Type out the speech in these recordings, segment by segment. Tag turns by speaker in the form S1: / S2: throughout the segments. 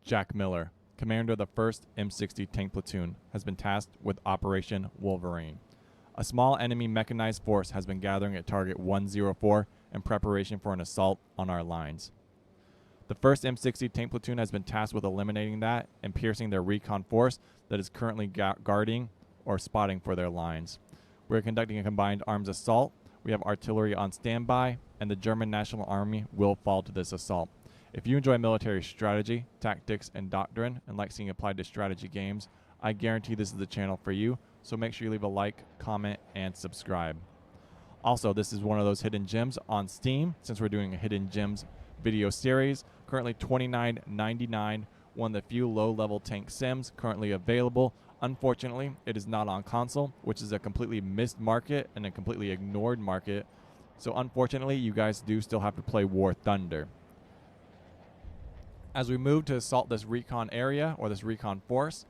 S1: Jack Miller, commander of the 1st M60 Tank Platoon, has been tasked with Operation Wolverine. A small enemy mechanized force has been gathering at Target 104 in preparation for an assault on our lines. The 1st M60 Tank Platoon has been tasked with eliminating that and piercing their recon force that is currently guarding or spotting for their lines. We are conducting a combined arms assault. We have artillery on standby, and the German National Army will fall to this assault. If you enjoy military strategy, tactics, and doctrine, and like seeing applied to strategy games, I guarantee this is the channel for you, so make sure you leave a like, comment, and subscribe. Also, this is one of those hidden gems on Steam, since we're doing a hidden gems video series. Currently $29.99, one of the few low-level tank sims currently available. Unfortunately, it is not on console, which is a completely missed market and a completely ignored market. So unfortunately, you guys do still have to play War Thunder. As we move to assault this recon area, or this recon force,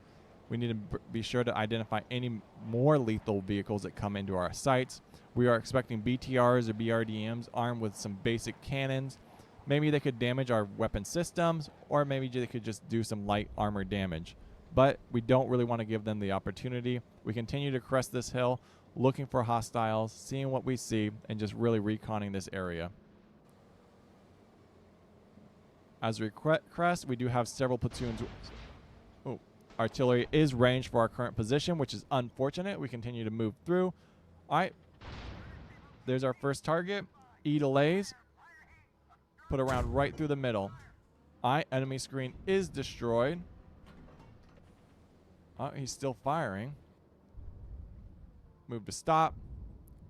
S1: we need to be sure to identify any more lethal vehicles that come into our sights. We are expecting BTRs or BRDMs armed with some basic cannons. Maybe they could damage our weapon systems, or maybe they could just do some light armor damage. But we don't really want to give them the opportunity. We continue to crest this hill, looking for hostiles, seeing what we see, and just really reconning this area. As we crest, we do have several platoons. Oh, artillery is ranged for our current position, which is unfortunate. We continue to move through. All right. There's our first target. E delays. Put a round right through the middle. All right. Enemy screen is destroyed. Oh, he's still firing. Move to stop.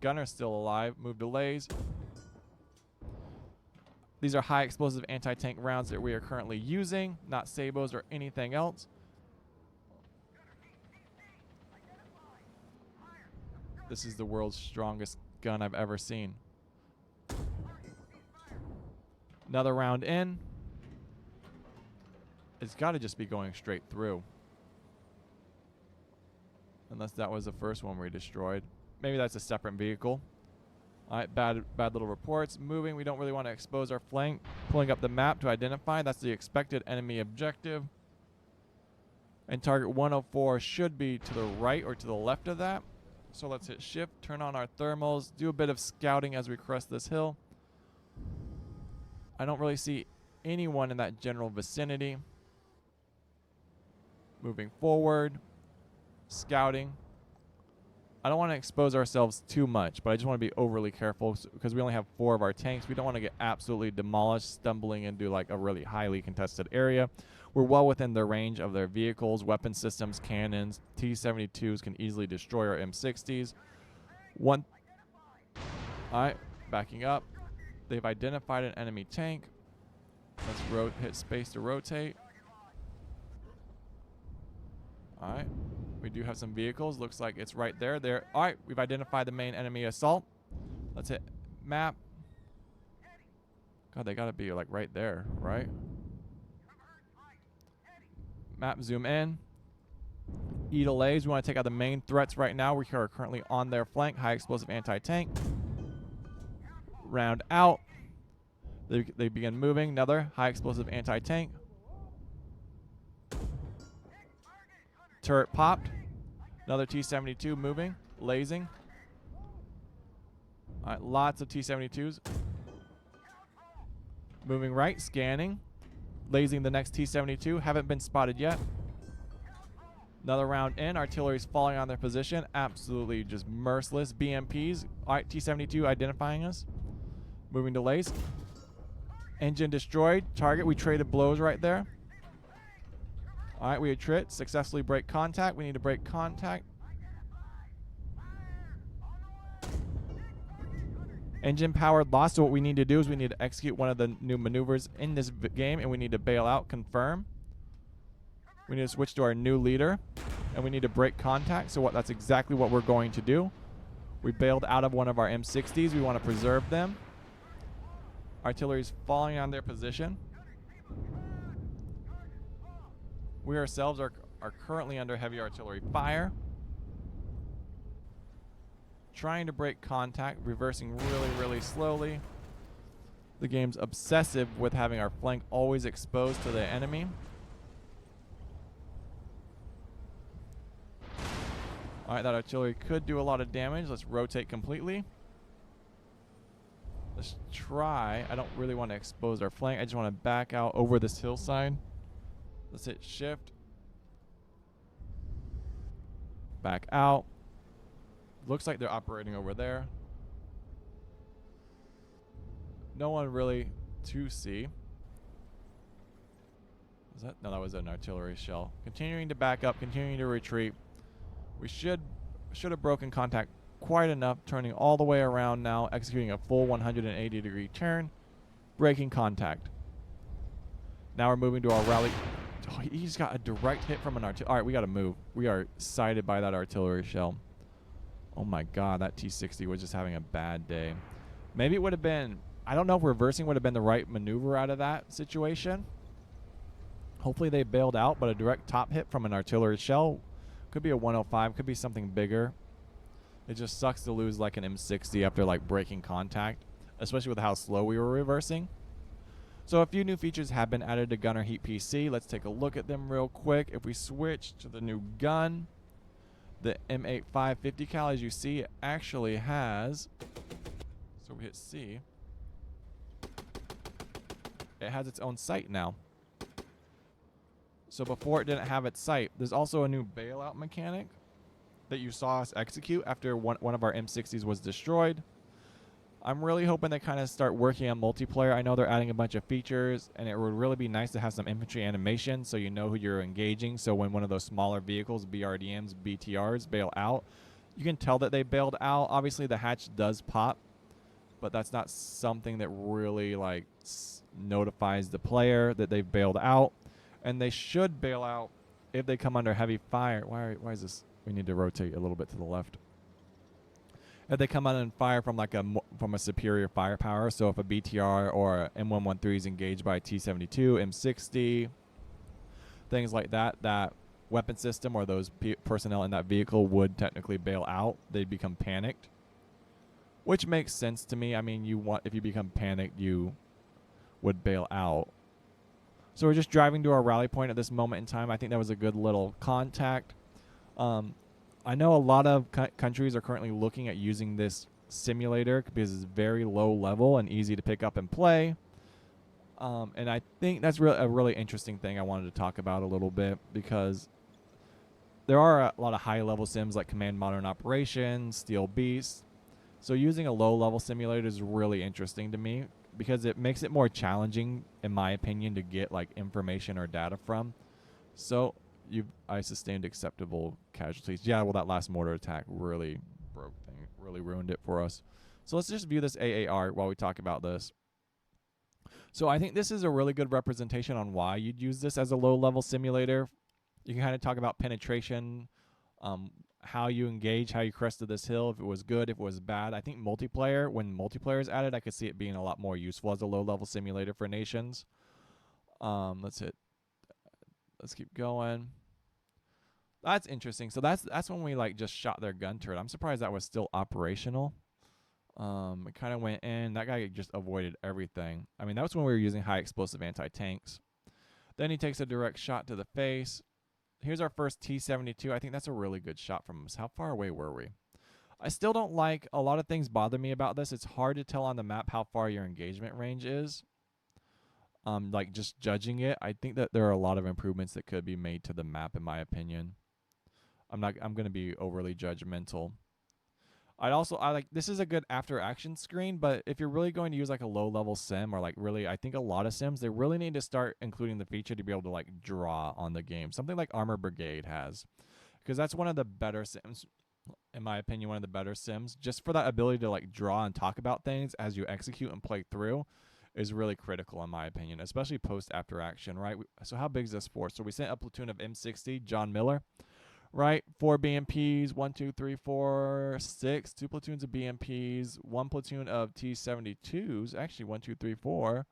S1: Gunner's still alive. Move delays. These are high explosive anti-tank rounds that we are currently using, not sabos or anything else. This is the world's strongest gun I've ever seen. Another round in. It's got to just be going straight through. Unless that was the first one we destroyed. Maybe that's a separate vehicle. All right, bad little reports. Moving, we don't really want to expose our flank. Pulling up the map to identify. That's the expected enemy objective. And target 104 should be to the right or to the left of that. So let's hit shift, turn on our thermals, do a bit of scouting as we crest this hill. I don't really see anyone in that general vicinity. Moving forward, scouting. I don't want to expose ourselves too much, but I just want to be overly careful because we only have 4 of our tanks. We don't want to get absolutely demolished, stumbling into like a really highly contested area. We're well within the range of their vehicles, weapon systems, cannons. T-72s can easily destroy our M60s. All right, backing up. They've identified an enemy tank. Let's hit space to rotate. All right. We do have some vehicles. Looks like it's right there. All right, we've identified the main enemy assault. Let's hit map. God, they got to be like right there, right? Map, zoom in. E delays. We want to take out the main threats right now. We are currently on their flank. High explosive anti-tank. Round out. They begin moving. Another high explosive anti-tank. Turret popped. Another T-72 moving. Lasing. All right, lots of T-72s. Moving right. Scanning. Lasing the next T-72. Haven't been spotted yet. Another round in. Artillery's falling on their position. Absolutely just merciless. BMPs. All right, T-72 identifying us. Moving to lace. Engine destroyed. Target. We traded blows right there. All right, we attrit. Successfully break contact. We need to break contact. Engine powered lost. So what we need to do is we need to execute one of the new maneuvers in this game, and we need to bail out, confirm. We need to switch to our new leader, and we need to break contact. So that's exactly what we're going to do. We bailed out of one of our M60s. We want to preserve them. Artillery's falling on their position. We ourselves are currently under heavy artillery fire. Trying to break contact, reversing really, really slowly. The game's obsessive with having our flank always exposed to the enemy. Alright, that artillery could do a lot of damage. Let's rotate completely. Let's try. I don't really want to expose our flank. I just want to back out over this hillside. Let's hit shift. Back out. Looks like they're operating over there. No one really to see. Was that? No, that was an artillery shell. Continuing to back up, continuing to retreat. We should have broken contact quite enough, turning all the way around now, executing a full 180-degree turn, breaking contact. Now we're moving to our rally. Oh, he just got a direct hit from an artillery. All right, we got to move. We are sighted by that artillery shell. Oh my god, that T-60 was just having a bad day. Maybe it would have been, I don't know if reversing would have been the right maneuver out of that situation. Hopefully they bailed out, but a direct top hit from an artillery shell could be a 105, could be something bigger. It just sucks to lose like an M60 after like breaking contact, especially with how slow we were reversing. So a few new features have been added to Gunner Heat PC. Let's take a look at them real quick. If we switch to the new gun, the M8 550 cal, as you see, it actually has, so we hit C, it has its own sight now. So before it didn't have its sight. There's also a new bailout mechanic that you saw us execute after one of our M60s was destroyed. I'm really hoping they kind of start working on multiplayer. I know they're adding a bunch of features, and it would really be nice to have some infantry animation so you know who you're engaging. So when one of those smaller vehicles, BRDMs, BTRs, bail out, you can tell that they bailed out. Obviously, the hatch does pop, but that's not something that really like notifies the player that they've bailed out. And they should bail out if they come under heavy fire. Why is this? We need to rotate a little bit to the left. If they come under fire from like from a superior firepower, so if a BTR or M113 is engaged by a T-72, M60, things like that, that weapon system or those personnel in that vehicle would technically bail out. They'd become panicked, which makes sense to me. I mean, if you become panicked, you would bail out. So we're just driving to our rally point at this moment in time. I think that was a good little contact. I know a lot of countries are currently looking at using this simulator because it's very low level and easy to pick up and play. And I think that's a really interesting thing I wanted to talk about a little bit, because there are a lot of high level sims like Command Modern Operations, Steel Beast. So using a low level simulator is really interesting to me, because it makes it more challenging, in my opinion, to get like information or data from. So I sustained acceptable casualties. Yeah, well, that last mortar attack really really ruined it for us. So let's just view this AAR while we talk about this. So I think this is a really good representation on why you'd use this as a low-level simulator. You can kind of talk about penetration, how you engage, how you crested this hill, if it was good, if it was bad. I think multiplayer, when multiplayer is added, I could see it being a lot more useful as a low-level simulator for nations. Let's keep going. That's interesting. So that's when we like just shot their gun turret. I'm surprised that was still operational. It kind of went in. That guy just avoided everything. I mean, that was when we were using high explosive anti-tanks. Then he takes a direct shot to the face. Here's our first T-72. I think that's a really good shot from us. How far away were we? I still don't like, a lot of things bother me about this. It's hard to tell on the map how far your engagement range is. Like just judging it, I think that there are a lot of improvements that could be made to the map, in my opinion. I'm going to be overly judgmental. I like, this is a good after action screen, but if you're really going to use like a low level sim, or like really, I think a lot of sims, they really need to start including the feature to be able to like draw on the game. Something like Armor Brigade has, because that's one of the better sims, in my opinion, one of the better sims, just for that ability to like draw and talk about things as you execute and play through is really critical, in my opinion, especially post after action, right? So how big is this force? So we sent a platoon of M60, John Miller. Right, 4 BMPs, 1, 2, 3, 4, 6, 2 platoons of BMPs, 1 platoon of T-72s, actually 1, 2, 3, 4,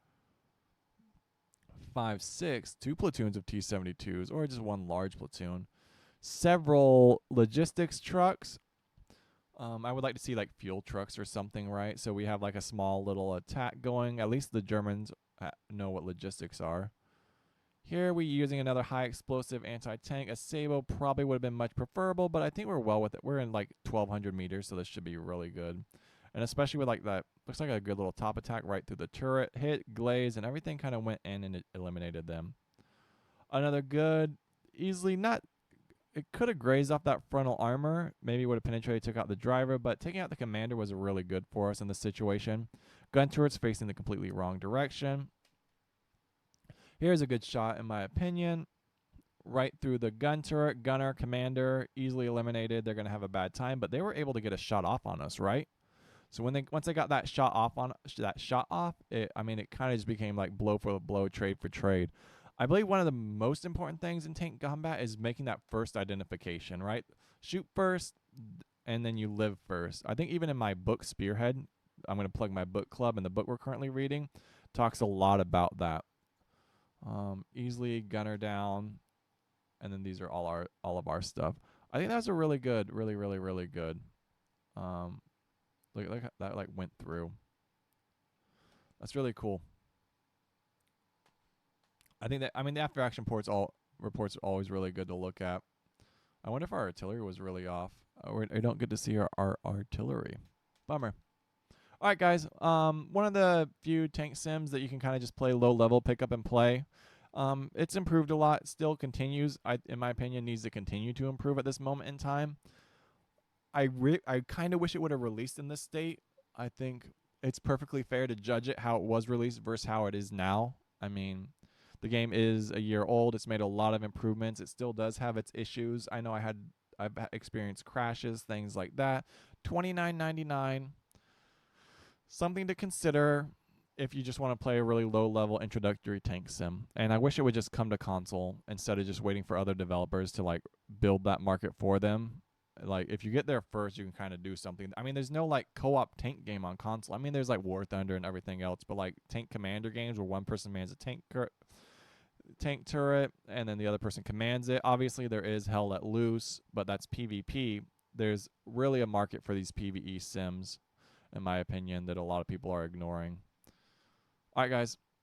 S1: 5, 6, 2 platoons of T-72s, or just 1 large platoon. Several logistics trucks. I would like to see like fuel trucks or something, right? So we have like a small little attack going. At least the Germans know what logistics are. Here we're using another high explosive anti-tank. A Sabo probably would have been much preferable, but I think we're well with it. We're in like 1,200 meters, so this should be really good. And especially with like that, looks like a good little top attack right through the turret. Hit, glaze, and everything kind of went in and it eliminated them. Another good, easily not, it could have grazed off that frontal armor. Maybe would have penetrated, took out the driver, but taking out the commander was really good for us in this situation. Gun turrets facing the completely wrong direction. Here's a good shot, in my opinion. Right through the gun turret, gunner, commander, easily eliminated. They're going to have a bad time, but they were able to get a shot off on us, right? So once they got that shot off, it kind of just became like blow for blow, trade for trade. I believe one of the most important things in tank combat is making that first identification, right? Shoot first, and then you live first. I think even in my book Spearhead, I'm going to plug my book club, and the book we're currently reading talks a lot about that. Easily gunner down, and then these are all of our stuff. I think that's a really good, really good. Look that like went through. That's really cool. I think that the after action reports are always really good to look at. I wonder if our artillery was really off. I don't get to see our artillery. Bummer. All right, guys. One of the few tank sims that you can kind of just play low level, pick up and play. It's improved a lot. Still continues. In my opinion, needs to continue to improve at this moment in time. I kind of wish it would have released in this state. I think it's perfectly fair to judge it how it was released versus how it is now. I mean, the game is a year old. It's made a lot of improvements. It still does have its issues. I know I've experienced crashes, things like that. $29.99. Something to consider if you just want to play a really low level introductory tank sim. And I wish it would just come to console instead of just waiting for other developers to like build that market for them. Like if you get there first, you can kind of do something. I mean, there's no like co-op tank game on console. I mean, there's like War Thunder and everything else, but like tank commander games where one person mans a tank turret and then the other person commands it. Obviously, there is Hell Let Loose, but that's PvP. There's really a market for these PvE sims, in my opinion, that a lot of people are ignoring. All right, guys.